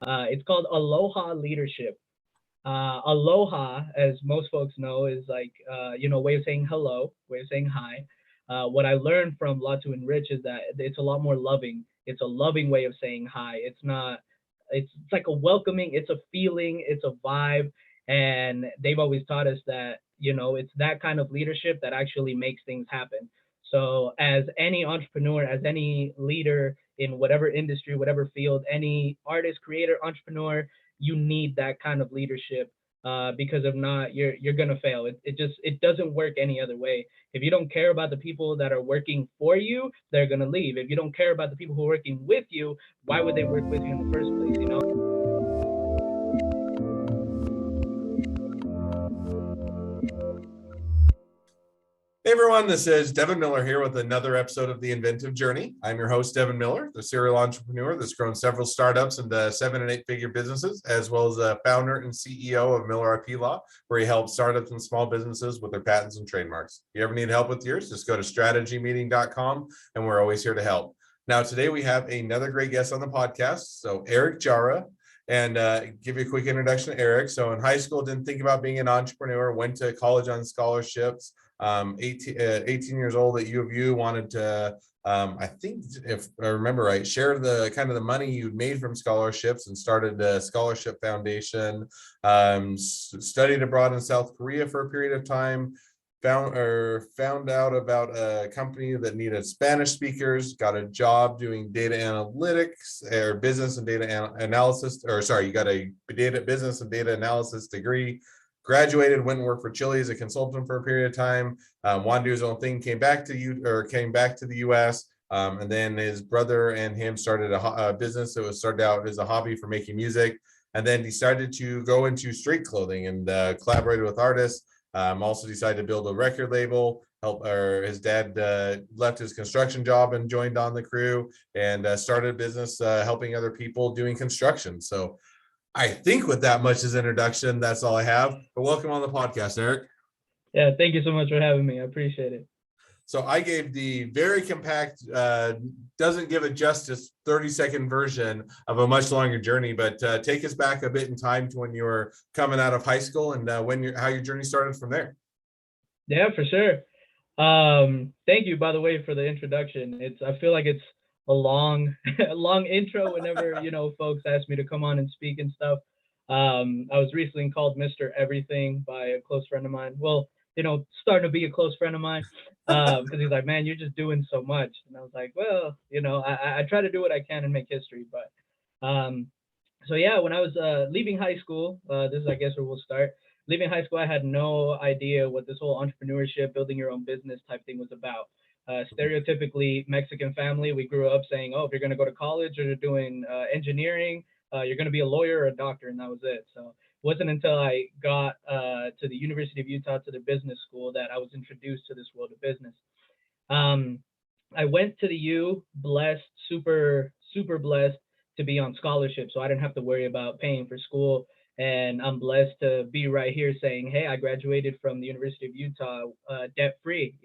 It's called Aloha Leadership. Aloha, as most folks know, is like way of saying hello, way of saying hi. What I learned from Latu and Rich is that it's a lot more loving. It's a loving way of saying hi. It's not. It's like a welcoming. It's a feeling. It's a vibe. And they've always taught us that it's that kind of leadership that actually makes things happen. So as any entrepreneur, as any leader in whatever industry, whatever field, any artist, creator, entrepreneur, you need that kind of leadership, because if not, you're gonna fail. It doesn't work any other way. If you don't care about the people that are working for you, they're gonna leave. If you don't care about the people who are working with you, why would they work with you in the first place? Hey everyone, this is Devin Miller here with another episode of The Inventive Journey. I'm your host, Devin Miller, the serial entrepreneur that's grown several startups into 7- and 8-figure businesses, as well as a founder and CEO of Miller IP Law, where he helps startups and small businesses with their patents and trademarks. If you ever need help with yours, just go to strategymeeting.com, and we're always here to help. Now, today we have another great guest on the podcast, so Eric Jara. And give you a quick introduction to Eric. So in high school, didn't think about being an entrepreneur, went to college on scholarships. 18 years old at U of U, wanted to, I think if I remember right, share the kind of the money you'd made from scholarships and started a scholarship foundation. Studied abroad in South Korea for a period of time. Found out about a company that needed Spanish speakers, got a job doing data analytics or business and data analysis, or sorry, you got a business and data analysis degree. Graduated, went and worked for Chile as a consultant for a period of time. Wanted to do his own thing. Came back to the U.S. And then his brother and him started a business that was started out as a hobby for making music, and then decided to go into street clothing and collaborated with artists. Also decided to build a record label. His dad left his construction job and joined on the crew and started a business helping other people doing construction. So I think with that much as introduction, that's all I have. But welcome on the podcast, Eric. Yeah, thank you so much for having me. I appreciate it. So I gave the very compact, doesn't give it justice, 30-second version of a much longer journey. But take us back a bit in time to when you were coming out of high school and how your journey started from there. Yeah, for sure. Thank you, by the way, for the introduction. I feel like it's a long, a long intro whenever, folks ask me to come on and speak and stuff. I was recently called Mr. Everything by a close friend of mine. Well, starting to be a close friend of mine, because he's like, man, you're just doing so much. And I was like, well, I try to do what I can and make history. But so yeah, when I was leaving high school, this is, I guess, where we'll start. Leaving high school, I had no idea what this whole entrepreneurship, building your own business type thing was about. Stereotypically Mexican family, we grew up saying, oh, if you're going to go to college or you're doing engineering, you're going to be a lawyer or a doctor, and that was it. So it wasn't until I got to the University of Utah, to the business school, that I was introduced to this world of business. I went to the U, blessed, super, super blessed to be on scholarship, so I didn't have to worry about paying for school. And I'm blessed to be right here saying, hey, I graduated from the University of Utah debt free,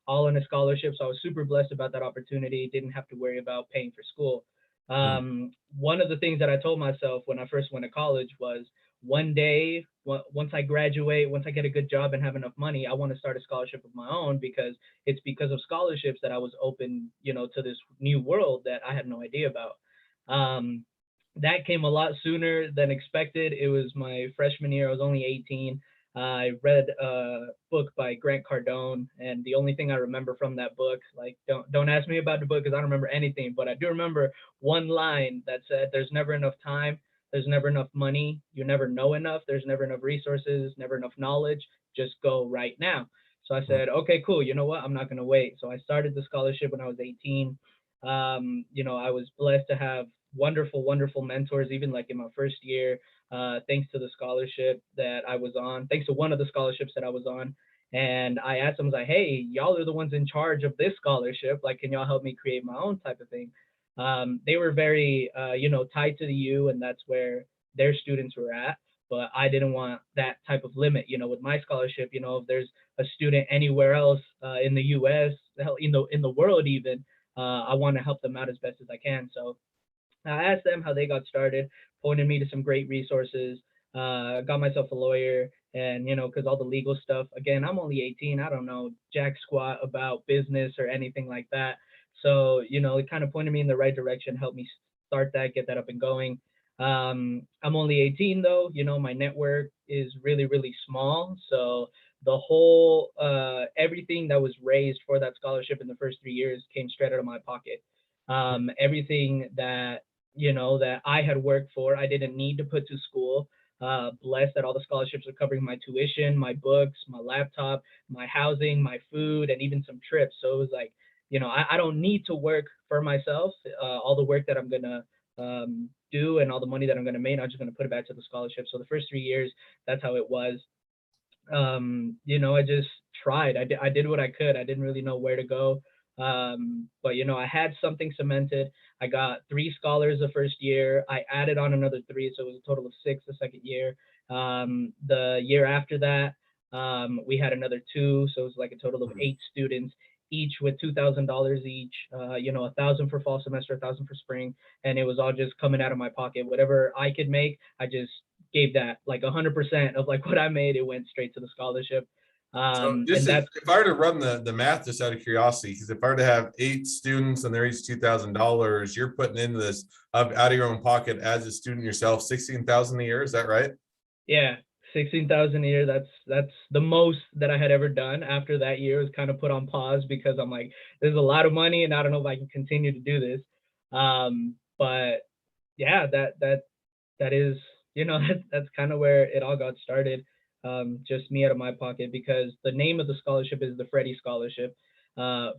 all on a scholarship. So I was super blessed about that opportunity. Didn't have to worry about paying for school. One of the things that I told myself when I first went to college was, one day, once I graduate, once I get a good job and have enough money, I want to start a scholarship of my own, because it's because of scholarships that I was open, to this new world that I had no idea about. That came a lot sooner than expected. It was my freshman year. I was only 18. I read a book by Grant Cardone, and the only thing I remember from that book, like, don't ask me about the book because I don't remember anything, but I do remember one line that said, there's never enough time, there's never enough money, you never know enough, there's never enough resources, never enough knowledge, just go right now. So I said, okay, cool, you know what, I'm not going to wait. So I started the scholarship when I was 18. I was blessed to have wonderful, wonderful mentors, even like in my first year, thanks to the scholarship that I was on, thanks to one of the scholarships that I was on. And I asked them, I was like, hey, y'all are the ones in charge of this scholarship. Like, can y'all help me create my own type of thing? They were very, tied to the U, and that's where their students were at. But I didn't want that type of limit, with my scholarship. If there's a student anywhere else in the U.S., hell, in the world even, I want to help them out as best as I can. So I asked them how they got started, pointed me to some great resources. Got myself a lawyer, and because all the legal stuff. Again, I'm only 18. I don't know jack squat about business or anything like that. So it kind of pointed me in the right direction, helped me start that, get that up and going. I'm only 18 though. My network is really really small, so the whole everything that was raised for that scholarship in the first 3 years came straight out of my pocket. Everything that I had worked for, I didn't need to put to school. Blessed that all the scholarships are covering my tuition, my books, my laptop, my housing, my food, and even some trips. So it was like, I don't need to work for myself. All the work that I'm gonna do and all the money that I'm gonna make, I'm just gonna put it back to the scholarship. So the first 3 years, that's how it was. I just tried. I did what I could. I didn't really know where to go. But I had something cemented. I got 3 scholars the first year. I added on another 3, so it was a total of 6 the second year. The year after that, we had another 2, so it was like a total of 8 students, each with $2,000 each. 1,000 for fall semester, 1,000 for spring, and it was all just coming out of my pocket. Whatever I could make, I just gave that like 100% of like what I made. It went straight to the scholarship. So And just that's if I were to run the math just out of curiosity, because if I were to have 8 students and they're each $2,000, you're putting into this out of your own pocket as a student yourself, 16,000 a year. Is that right? Yeah, 16,000 a year. That's the most that I had ever done. After that year was kind of put on pause because I'm like, there's a lot of money and I don't know if I can continue to do this. But yeah, that is, that's kind of where it all got started. Just me out of my pocket, because the name of the scholarship is the Freddie Scholarship.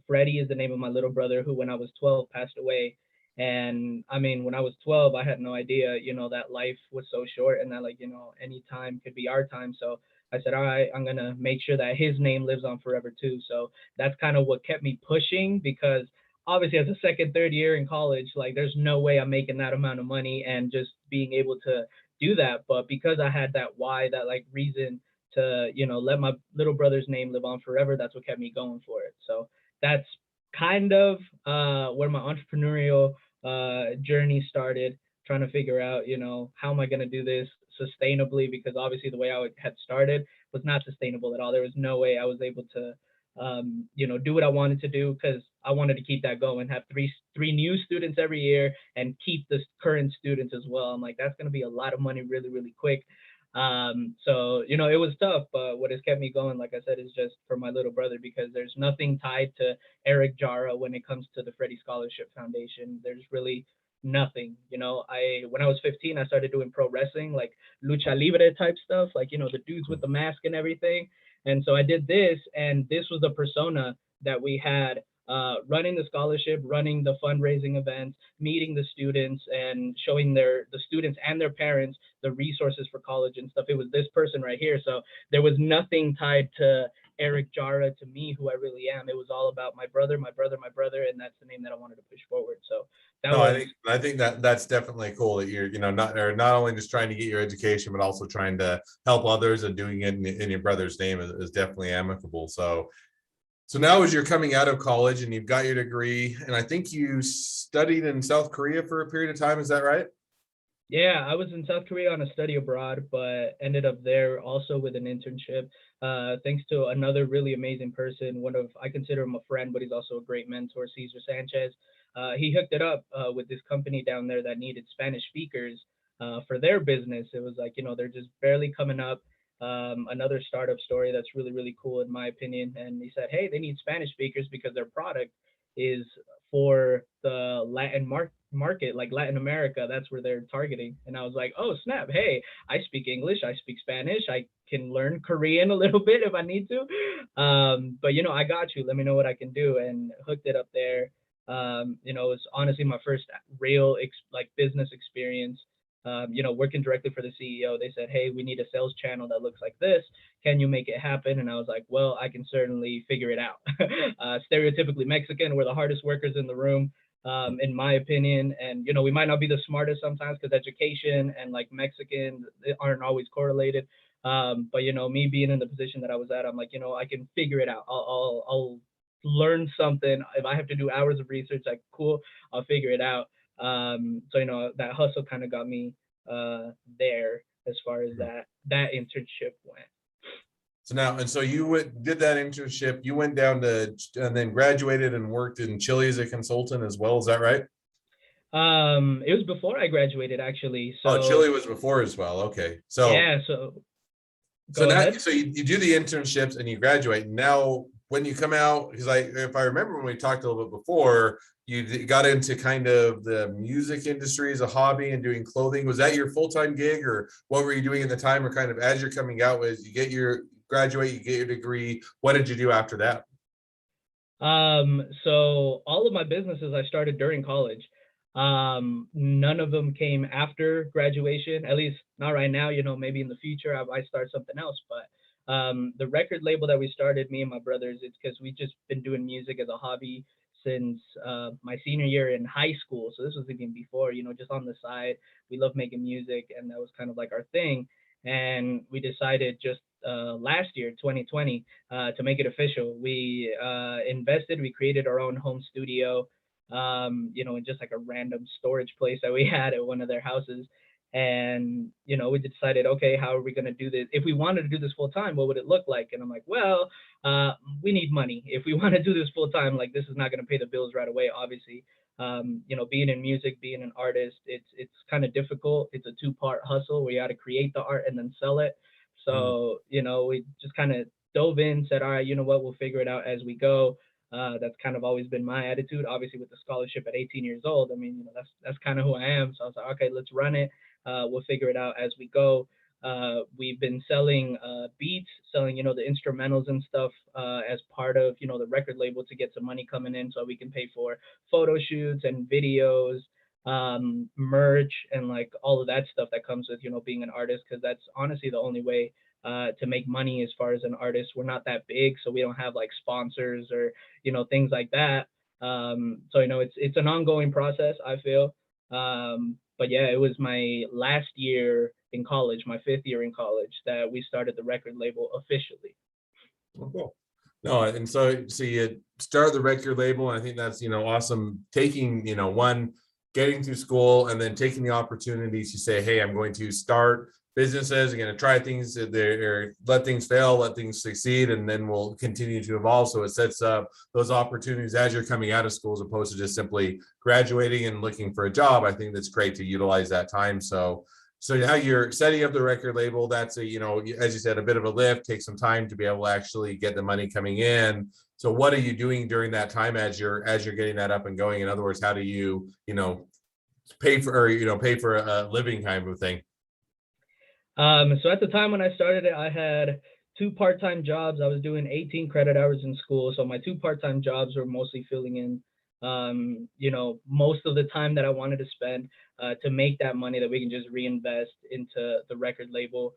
Freddie is the name of my little brother, who when I was 12 passed away. And I mean, when I was 12, I had no idea, that life was so short and that, like, any time could be our time. So I said, all right, I'm going to make sure that his name lives on forever too. So that's kind of what kept me pushing, because obviously as a second, third year in college, like there's no way I'm making that amount of money and just being able to do that. But because I had that why, that like reason to, let my little brother's name live on forever, that's what kept me going for it. So that's kind of where my entrepreneurial journey started, trying to figure out, how am I going to do this sustainably? Because obviously the way I had started was not sustainable at all. There was no way I was able to, do what I wanted to do, because I wanted to keep that going, have three new students every year and keep the current students as well. I'm like, that's going to be a lot of money really, really quick. So, it was tough, but what has kept me going, like I said, is just for my little brother, because there's nothing tied to Eric Jara when it comes to the Freddie Scholarship Foundation. There's really nothing. When I was 15, I started doing pro wrestling, like lucha libre type stuff, like, the dudes with the mask and everything. And so I did this, and this was the persona that we had, running the scholarship, running the fundraising events, meeting the students, and showing the students and their parents the resources for college and stuff. It was this person right here. So there was nothing tied to Eric Jara, to me, who I really am. It was all about my brother, my brother, my brother, and that's the name that I wanted to push forward. So that No, was I think that that's definitely cool that you're, not only just trying to get your education, but also trying to help others, and doing it in your brother's name is definitely amicable. So now as you're coming out of college and you've got your degree, and I think you studied in South Korea for a period of time, is that right? Yeah, I was in South Korea on a study abroad, but ended up there also with an internship. Thanks to another really amazing person, I consider him a friend, but he's also a great mentor, Cesar Sanchez. He hooked it up with this company down there that needed Spanish speakers for their business. It was like, they're just barely coming up. Another startup story that's really, really cool in my opinion. And he said, hey, they need Spanish speakers because their product is for the market, like Latin America. That's where they're targeting. And I was like, oh snap! Hey, I speak English, I speak Spanish, I can learn Korean a little bit if I need to. But I got you. Let me know what I can do, and hooked it up there. It was honestly my first real like business experience. Working directly for the CEO, they said, hey, we need a sales channel that looks like this. Can you make it happen? And I was like, well, I can certainly figure it out. Stereotypically Mexican, we're the hardest workers in the room, in my opinion. And, we might not be the smartest sometimes, because education and like Mexican aren't always correlated. But, me being in the position that I was at, I'm like, I can figure it out. I'll learn something. If I have to do hours of research, like, cool, I'll figure it out. So, that hustle kind of got me there as far as that internship went. So now, and so did that internship, you went down to, and then graduated and worked in Chile as a consultant as well. Is that right? It was before I graduated, actually. Oh, So Chile was before as well. Okay. yeah, so So go now, ahead. so you do the internships and you graduate. Now, when you come out, because if I remember when we talked a little bit before, you got into kind of the music industry as a hobby and doing clothing. Was that your full-time gig, or what were you doing at the time? Or kind of as you're coming out, was you get your graduate, you get your degree. What did you do after that? So all of my businesses I started during college. None of them came after graduation, at least not right now. Maybe in the future I might start something else. But the record label that we started, me and my brothers, it's because we just been doing music as a hobby since my senior year in high school. So this was even before, just on the side. We love making music, and that was kind of like our thing. And we decided just last year, 2020, to make it official. We invested, we created our own home studio, in just like a random storage place that we had at one of their houses. And, we decided, okay, how are we going to do this? If we wanted to do this full time, what would it look like? And I'm like, well, we need money. If we want to do this full time, like this is not going to pay the bills right away, obviously. Being in music, being an artist, it's kind of difficult. It's a two-part hustle where you got to create the art and then sell it. So, we just kind of dove in, said, all right, you know what, we'll figure it out as we go. That's kind of always been my attitude. Obviously, with the scholarship at 18 years old, I mean, that's kind of who I am. So I was like, okay, let's run it. We'll figure it out as we go. We've been selling beats, selling, the instrumentals and stuff as part of, the record label to get some money coming in so we can pay for photo shoots and videos, merch, and like all of that stuff that comes with, being an artist, because that's honestly the only way to make money as far as an artist. We're not that big, so we don't have like sponsors or, things like that. So, it's an ongoing process, I feel. But yeah, it was my last year in college, my 5th year in college, that we started the record label officially. Oh, cool. No, and so you start the record label, and I think that's awesome. Taking one, getting through school, and then taking the opportunities to say, hey, I'm going to start businesses. I'm going to try things there, let things fail, let things succeed, and then we'll continue to evolve. So it sets up those opportunities as you're coming out of school, as opposed to just simply graduating and looking for a job. I think that's great to utilize that time. So now you're setting up the record label. That's as you said, a bit of a lift, takes some time to be able to actually get the money coming in. So what are you doing during that time as you're getting that up and going? In other words, how do you, pay for a living kind of thing? So at the time when I started it, I had 2 part-time jobs. I was doing 18 credit hours in school. So my 2 part-time jobs were mostly filling in, most of the time that I wanted to spend to make that money that we can just reinvest into the record label.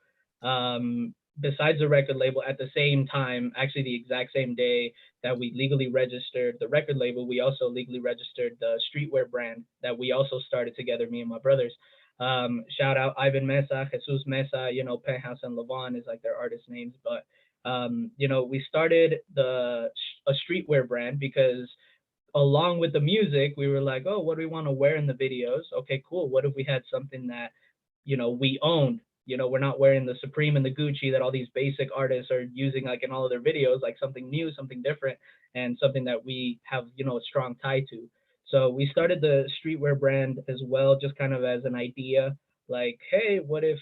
Besides the record label, at the same time, actually the exact same day that we legally registered the record label, we also legally registered the streetwear brand that we also started together, me and my brothers. Shout out Ivan Mesa, Jesus Mesa, Penthouse and Levon is like their artist names. But, we started a streetwear brand because along with the music, we were like, oh, what do we want to wear in the videos? Okay, cool. What if we had something that, we owned? We're not wearing the Supreme and the Gucci that all these basic artists are using like in all of their videos, like something new, something different, and something that we have, a strong tie to. So we started the streetwear brand as well, just kind of as an idea, like, hey, what if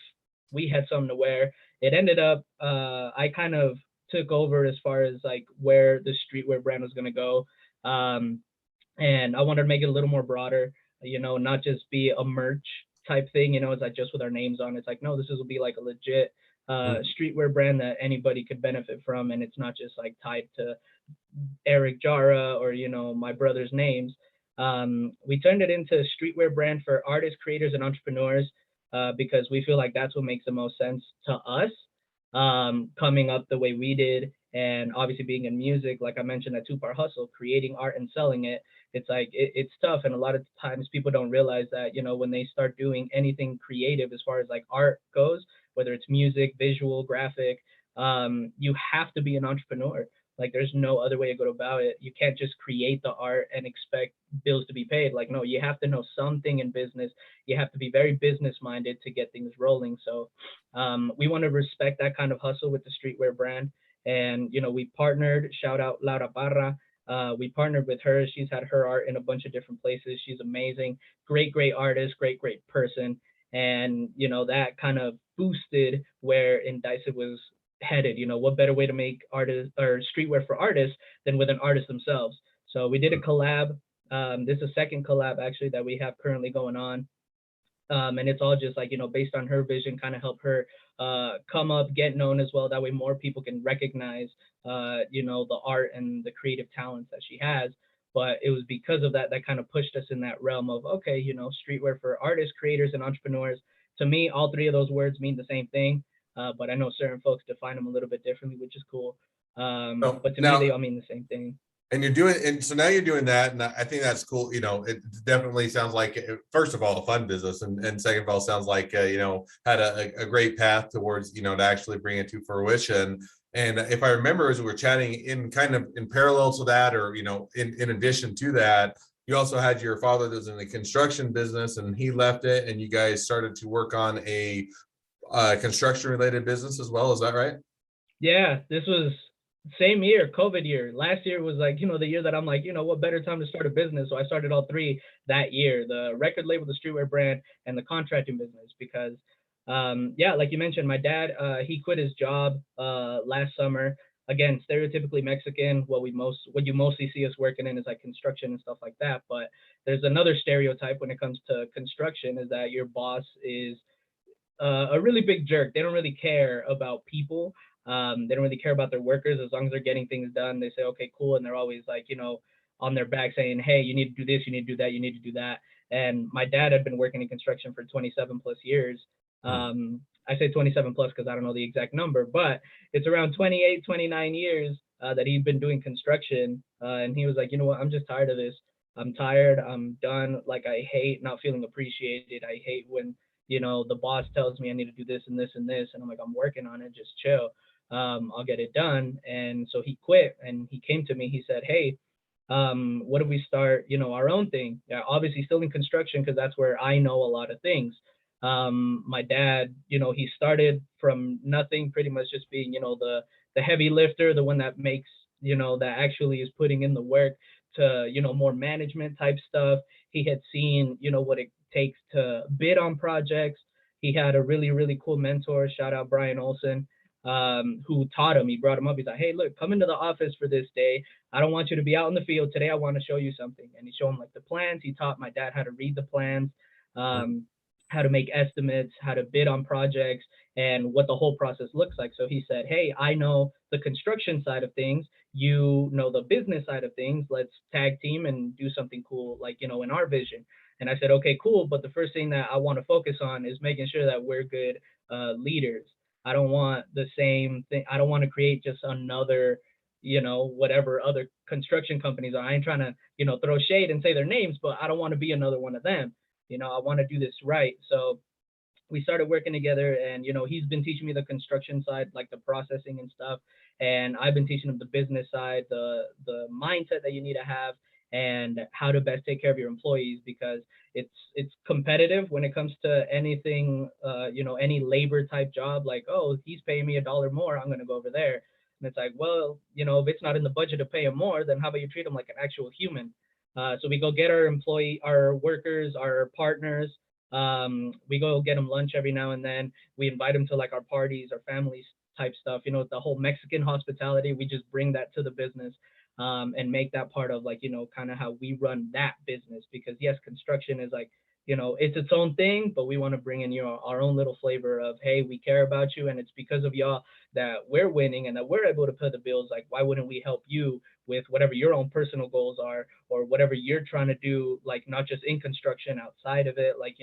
we had something to wear? It ended up, I kind of took over as far as like where the streetwear brand was going to go. And I wanted to make it a little more broader, not just be a merch type thing, it's like just with our names on. It's like, no, will be like a legit streetwear brand that anybody could benefit from. And it's not just like tied to Eric Jara or, my brother's names. We turned it into a streetwear brand for artists, creators, and entrepreneurs because we feel like that's what makes the most sense to us, coming up the way we did. And obviously being in music, like I mentioned, that 2-part hustle, creating art and selling it, it's like it's tough. And a lot of times people don't realize that, when they start doing anything creative as far as like art goes, whether it's music, visual, graphic, you have to be an entrepreneur. Like there's no other way to go about it. You can't just create the art and expect bills to be paid. Like, no, you have to know something in business. You have to be very business minded to get things rolling. So we want to respect that kind of hustle with the streetwear brand. And, we partnered, shout out Laura Parra. We partnered with her. She's had her art in a bunch of different places. She's amazing, great artist, great person. And, that kind of boosted where Indicted was headed. What better way to make artists or streetwear for artists than with an artist themselves? So we did a collab. This is a second collab actually that we have currently going on. And it's all just like, based on her vision, kind of help her come up, get known as well. That way more people can recognize, the art and the creative talents that she has. But it was because of that kind of pushed us in that realm of, okay, streetwear for artists, creators, and entrepreneurs. To me, all three of those words mean the same thing. But I know certain folks define them a little bit differently, which is cool. But to me, they all mean the same thing. And you're doing, and so now you're doing that, and I think that's cool. It definitely sounds like, first of all, a fun business, and second of all, sounds like had a great path towards to actually bring it to fruition. And if I remember, as we were chatting, in kind of in parallel to that, or in addition to that, you also had your father that was in the construction business, and he left it, and you guys started to work on a construction related business as well. Is that right? Yeah, this was same year, COVID year. Last year was like, the year that I'm like, what better time to start a business? So I started all three that year: the record label, the streetwear brand, and the contracting business. Because, like you mentioned, my dad, he quit his job last summer. Again, stereotypically Mexican. What you mostly see us working in is like construction and stuff like that. But there's another stereotype when it comes to construction, is that your boss is a really big jerk. They don't really care about people. They don't really care about their workers. As long as they're getting things done, they say, okay, cool. And they're always like, on their back saying, hey, you need to do this, you need to do that, you need to do that. And my dad had been working in construction for 27 plus years. I say 27 plus because I don't know the exact number, but it's around 28, 29 years that he'd been doing construction. And he was like, you know what, I'm just tired of this. I'm tired. I'm done. Like, I hate not feeling appreciated. I hate when, the boss tells me I need to do this and this and this. And I'm like, I'm working on it. Just chill. I'll get it done. And so he quit and he came to me. He said, hey, what if we start, our own thing? Yeah, obviously still in construction because that's where I know a lot of things. My dad, he started from nothing, pretty much just being, the heavy lifter, the one that makes, that actually is putting in the work, to, more management type stuff. He had seen, what it takes to bid on projects. He had a really cool mentor, shout out Brian Olson, who taught him. He brought him up. He's like, hey, look, come into the office for this day. I don't want you to be out in the field today. I want to show you something. And he showed him like the plans. He taught my dad how to read the plans, how to make estimates, how to bid on projects, and what the whole process looks like. So he said, hey, I know the construction side of things, you know the business side of things. Let's tag team and do something cool, like, in our vision. And I said, okay, cool. But the first thing that I want to focus on is making sure that we're good leaders. I don't want the same thing. I don't want to create just another, whatever other construction companies are. I ain't trying to, throw shade and say their names, but I don't want to be another one of them. I want to do this right. So we started working together, and he's been teaching me the construction side, like the processing and stuff, and I've been teaching him the business side, the mindset that you need to have, and how to best take care of your employees, because it's competitive when it comes to anything, any labor type job. Like, oh, he's paying me $1 more, I'm going to go over there. And it's like, well, if it's not in the budget to pay him more, then how about you treat him like an actual human? So we go get our workers, our partners. We go get them lunch every now and then. We invite them to like our parties, our families type stuff. The whole Mexican hospitality. We just bring that to the business, and make that part of like, kind of how we run that business. Because yes, construction is like, it's its own thing, but we want to bring in our own little flavor of, hey, we care about you, and it's because of y'all that we're winning and that we're able to pay the bills. Like, why wouldn't we help you with whatever your own personal goals are, or whatever you're trying to do, like not just in construction, outside of it? Like,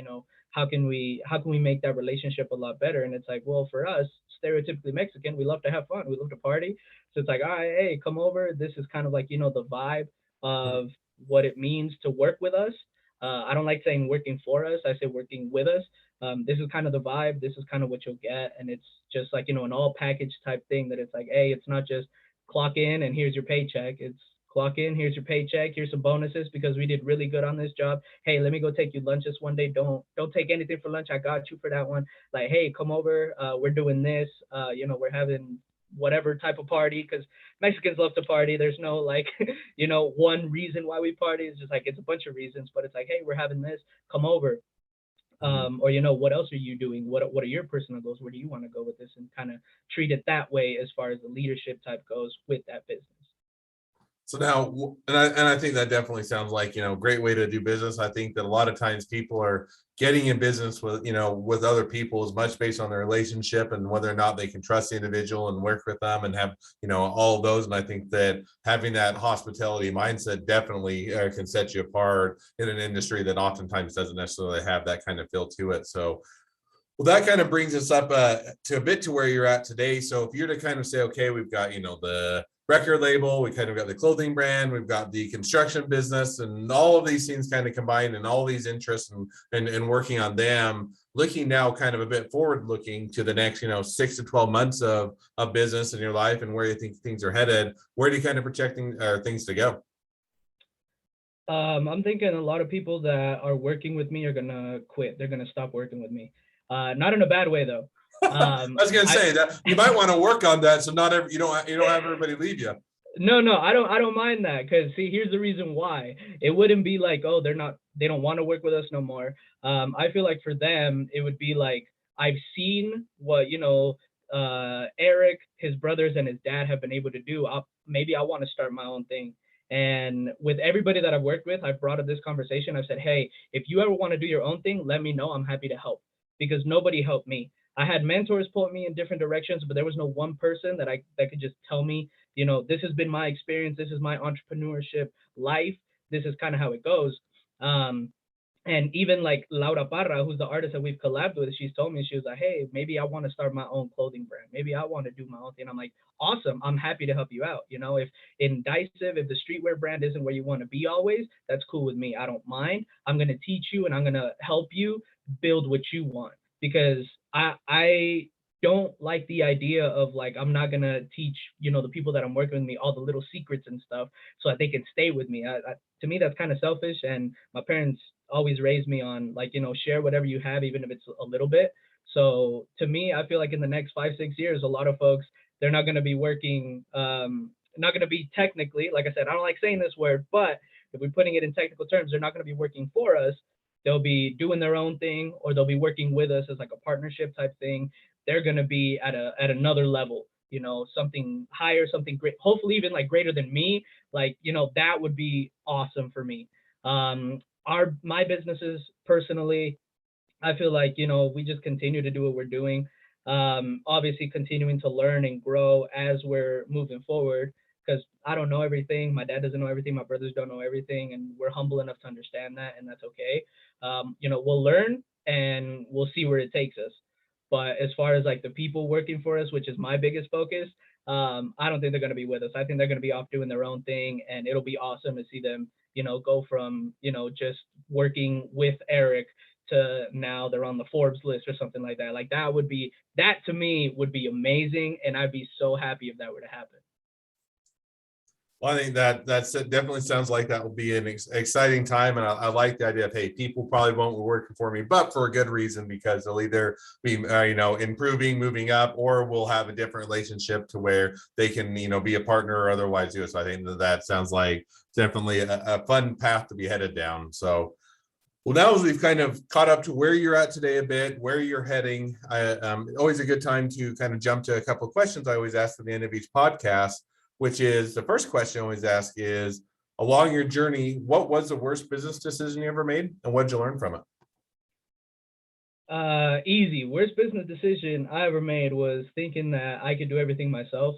how can we make that relationship a lot better? And it's like, well, for us, stereotypically Mexican, we love to have fun, we love to party. So it's like, all right, hey, come over. This is kind of like, the vibe of what it means to work with us. I don't like saying working for us. I say working with us. This is kind of the vibe. This is kind of what you'll get. And it's just like, an all package type thing, that it's like, hey, it's not just clock in and here's your paycheck. It's clock in, here's your paycheck, here's some bonuses because we did really good on this job. Hey, let me go take you lunch this one day. Don't take anything for lunch. I got you for that one. Like, hey, come over. We're doing this. We're having whatever type of party because Mexicans love to party. There's no like, one reason why we party. It's just like it's a bunch of reasons, but it's like, hey, we're having this. Come over. Or what else are you doing? What are your personal goals? Where do you want to go with this? And kind of treat it that way as far as the leadership type goes with that business. So now, and I think that definitely sounds like, great way to do business. I think that a lot of times people are getting in business with, with other people as much based on their relationship and whether or not they can trust the individual and work with them and have, all of those. And I think that having that hospitality mindset definitely can set you apart in an industry that oftentimes doesn't necessarily have that kind of feel to it. So, well, that kind of brings us up to a bit to where you're at today. So if you're to kind of say, okay, we've got, the record label, we kind of got the clothing brand, we've got the construction business, and all of these things kind of combined and all these interests and working on them, looking now kind of a bit forward looking to the next, 6 to 12 months of business in your life and where you think things are headed, where do you kind of projecting things to go? I'm thinking a lot of people that are working with me are gonna quit. They're gonna stop working with me. Not in a bad way though. I was gonna say that you might want to work on that, so you don't have everybody leave you. No, I don't mind that because see, here's the reason why. It wouldn't be like, oh, they don't want to work with us no more. I feel like for them, it would be like I've seen what Eric, his brothers, and his dad have been able to do. Maybe I want to start my own thing. And with everybody that I've worked with, I've brought up this conversation. I've said, hey, if you ever want to do your own thing, let me know. I'm happy to help because nobody helped me. I had mentors pull me in different directions, but there was no one person that could just tell me, this has been my experience. This is my entrepreneurship life. This is kind of how it goes. And even like Laura Parra, who's the artist that we've collabed with, she's told me, she was like, hey, maybe I want to start my own clothing brand. Maybe I want to do my own thing. I'm like, awesome. I'm happy to help you out. If in Diceive, if the streetwear brand isn't where you want to be always, that's cool with me. I don't mind. I'm going to teach you and I'm going to help you build what you want because I don't like the idea of like I'm not gonna teach the people that I'm working with me all the little secrets and stuff so that they can stay with me. To me that's kind of selfish, and my parents always raised me on like share whatever you have even if it's a little bit. So to me, I feel like in the next 5-6 years, a lot of folks, they're not going to be working, not going to be technically, like I said, I don't like saying this word, but if we're putting it in technical terms, they're not going to be working for us. They'll be doing their own thing, or they'll be working with us as like a partnership type thing. They're going to be at another level, something higher, something great, hopefully even like greater than me. Like, that would be awesome for me. My businesses personally, I feel like, we just continue to do what we're doing. Obviously continuing to learn and grow as we're moving forward, because I don't know everything. My dad doesn't know everything. My brothers don't know everything. And we're humble enough to understand that. And that's okay. We'll learn and we'll see where it takes us. But as far as like the people working for us, which is my biggest focus, I don't think they're going to be with us. I think they're going to be off doing their own thing. And it'll be awesome to see them, go from, just working with Eric to now they're on the Forbes list or something like that. Like that to me would be amazing. And I'd be so happy if that were to happen. Well, I think that definitely sounds like that will be an exciting time, and I like the idea of, hey, people probably won't be working for me, but for a good reason, because they'll either be improving, moving up, or we'll have a different relationship to where they can be a partner or otherwise do it. So I think that sounds like definitely a fun path to be headed down. So. Well, now as we've kind of caught up to where you're at today a bit, where you're heading, always a good time to kind of jump to a couple of questions I always ask at the end of each podcast, which is the first question I always ask is, along your journey, what was the worst business decision you ever made and what did you learn from it? Easy. Worst business decision I ever made was thinking that I could do everything myself.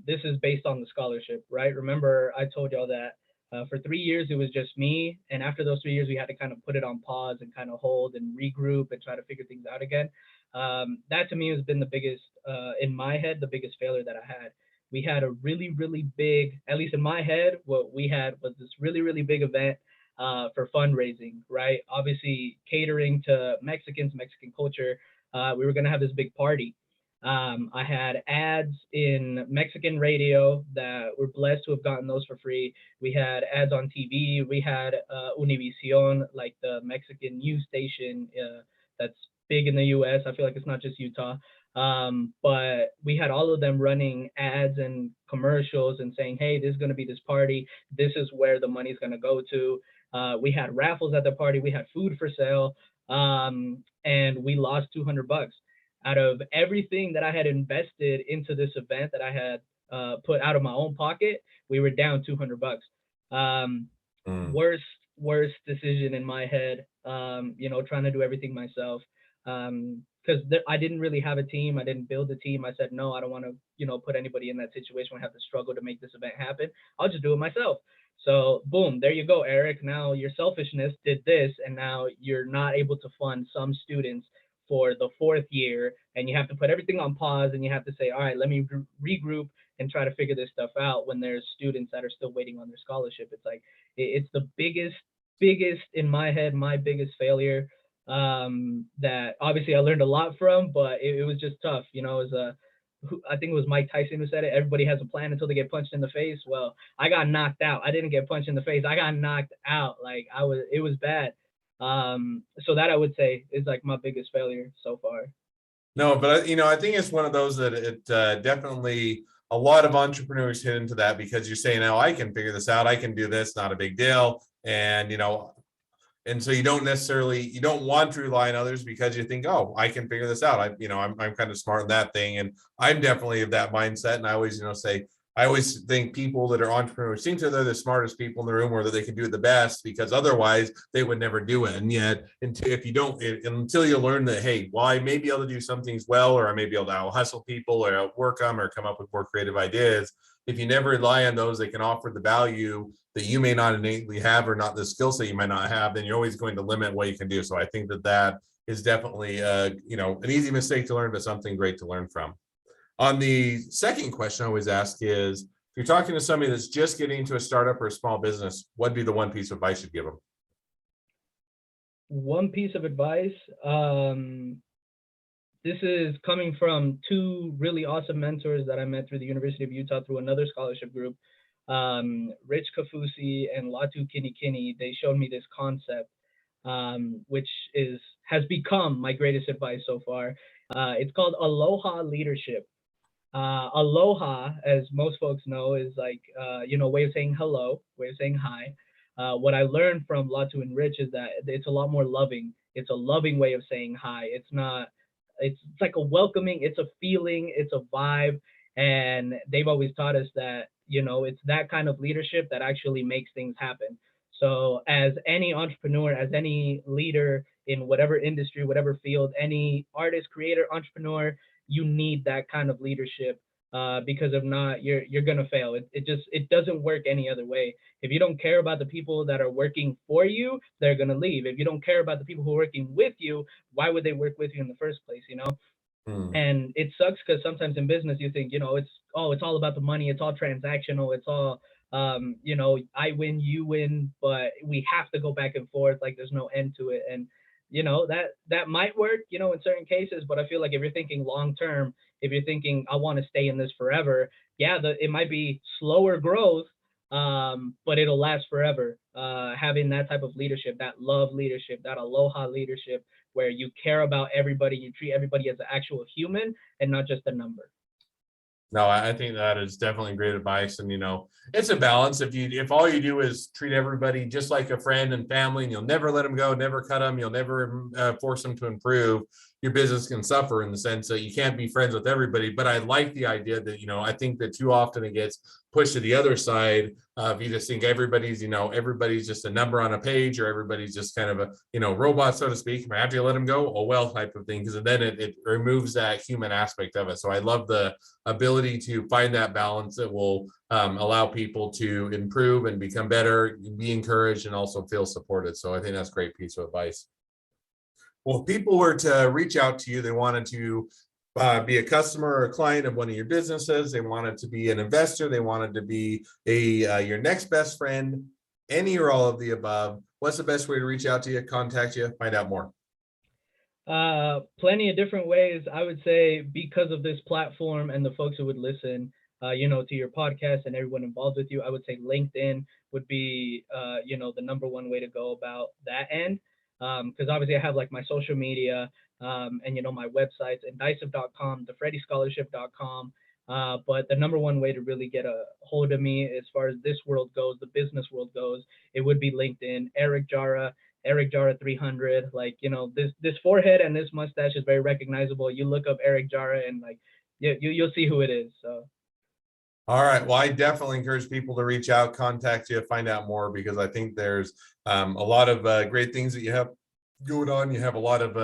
This is based on the scholarship, right? Remember, I told y'all that for 3 years, it was just me. And after those 3 years, we had to kind of put it on pause and kind of hold and regroup and try to figure things out again. That to me has been the biggest, in my head, the biggest failure that I had. We had a really, really big, at least in my head, what we had was this really, really big event for fundraising, right? Obviously catering to Mexicans, Mexican culture. We were going to have this big party. I had ads in Mexican radio that we're blessed to have gotten those for free. We had ads on TV. We had Univision, like the Mexican news station that's big in the U.S. I feel like it's not just Utah. But we had all of them running ads and commercials and saying, hey, this is going to be this party. This is where the money's going to go to. We had raffles at the party. We had food for sale. And we lost $200 out of everything that I had invested into this event that I had put out of my own pocket. We were down $200. Worst decision in my head. Trying to do everything myself. Because I didn't really have a team. I didn't build a team. I said, no, I don't want to, put anybody in that situation where I have to struggle to make this event happen. I'll just do it myself. So boom, there you go, Eric. Now your selfishness did this, and now you're not able to fund some students for the fourth year, and you have to put everything on pause, and you have to say, all right, let me regroup and try to figure this stuff out when there's students that are still waiting on their scholarship. It's like, it's the biggest in my head, my biggest failure that obviously I learned a lot from, but it was just tough. It was I think it was Mike Tyson who said it. Everybody has a plan until they get punched in the face. Well, I got knocked out. I didn't get punched in the face. I got knocked out. Like it was bad. So that I would say is like my biggest failure so far. No, but I think it's one of those that it definitely a lot of entrepreneurs hit into that because you're saying, "Oh, I can figure this out. I can do this. Not a big deal." And and so you don't want to rely on others because you think, oh, I can figure this out. I'm kind of smart in that thing. And I'm definitely of that mindset. And I always, say, I always think people that are entrepreneurs seem to they're the smartest people in the room or that they can do it the best because otherwise they would never do it. And yet until you learn that, hey, well, I may be able to do some things well, or I may be able to out hustle people or outwork them or come up with more creative ideas. If you never rely on those, they can offer the value that you may not innately have or not the skill set you might not have, then you're always going to limit what you can do. So I think that is definitely, an easy mistake to learn, but something great to learn from. On the second question I always ask is, if you're talking to somebody that's just getting into a startup or a small business, what'd be the one piece of advice you'd give them? One piece of advice. This is coming from two really awesome mentors that I met through the University of Utah through another scholarship group. Rich Kafusi and Latu Kinikini, they showed me this concept, which has become my greatest advice so far. It's called Aloha leadership. Aloha, as most folks know, is like, way of saying hello, way of saying hi. What I learned from Latu and Rich is that it's a lot more loving. It's a loving way of saying hi. It's like a welcoming, it's a feeling, it's a vibe. And they've always taught us that, it's that kind of leadership that actually makes things happen. So as any entrepreneur, as any leader in whatever industry, whatever field, any artist, creator, entrepreneur, you need that kind of leadership, because if not, you're gonna fail. It doesn't work any other way. If you don't care about the people that are working for you, they're gonna leave. If you don't care about the people who are working with you, why would they work with you in the first place? And it sucks because sometimes in business you think, it's all about the money, it's all transactional, it's all I win, you win, but we have to go back and forth, like there's no end to it. And that might work, in certain cases, but I feel like if you're thinking long term, if you're thinking I want to stay in this forever, it might be slower growth, but it'll last forever. Having that type of leadership, that love leadership, that aloha leadership, where you care about everybody, you treat everybody as an actual human and not just a number. No, I think that is definitely great advice. And, it's a balance. If all you do is treat everybody just like a friend and family, and you'll never let them go, never cut them, you'll never force them to improve, your business can suffer in the sense that you can't be friends with everybody. But I like the idea that, I think that too often it gets pushed to the other side. If you just think everybody's just a number on a page, or everybody's just kind of a, robot, so to speak, after you let them go, oh, well, type of thing, because then it removes that human aspect of it. So I love the ability to find that balance that will allow people to improve and become better, be encouraged, and also feel supported. So I think that's a great piece of advice. Well, if people were to reach out to you, they wanted to be a customer or a client of one of your businesses, they wanted to be an investor, they wanted to be your next best friend, any or all of the above, what's the best way to reach out to you, contact you, find out more? Plenty of different ways. I would say because of this platform and the folks who would listen, to your podcast and everyone involved with you, I would say LinkedIn would be, the number one way to go about that end. Because obviously I have like my social media, and my websites, indecisive.com, thefreddyscholarship.com. But the number one way to really get a hold of me as far as this world goes, the business world goes, it would be LinkedIn, Eric Jara, Eric Jara 300. Like, this forehead and this mustache is very recognizable. You look up Eric Jara and like you'll see who it is. So All right. Well, I definitely encourage people to reach out, contact you, find out more, because I think there's a lot of great things that you have going on. You have a lot of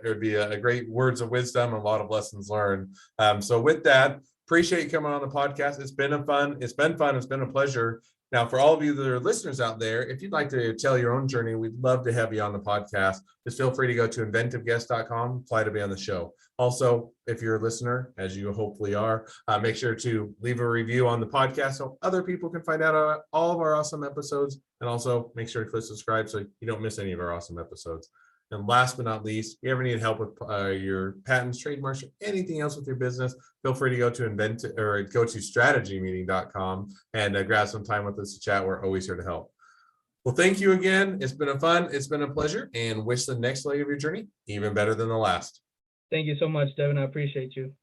it'd be a great words of wisdom, a lot of lessons learned. So with that, appreciate you coming on the podcast. It's been fun. It's been a pleasure. Now, for all of you that are listeners out there, if you'd like to tell your own journey, we'd love to have you on the podcast. Just feel free to go to inventiveguest.com, apply to be on the show. Also, if you're a listener, as you hopefully are, make sure to leave a review on the podcast so other people can find out all of our awesome episodes. And also make sure to click subscribe so you don't miss any of our awesome episodes. And last but not least, if you ever need help with your patents, trademarks, or anything else with your business, feel free to go to strategymeeting.com and grab some time with us to chat. We're always here to help. Well, thank you again. It's been a pleasure, and wish the next leg of your journey even better than the last. thank you so much, Devin. I appreciate you.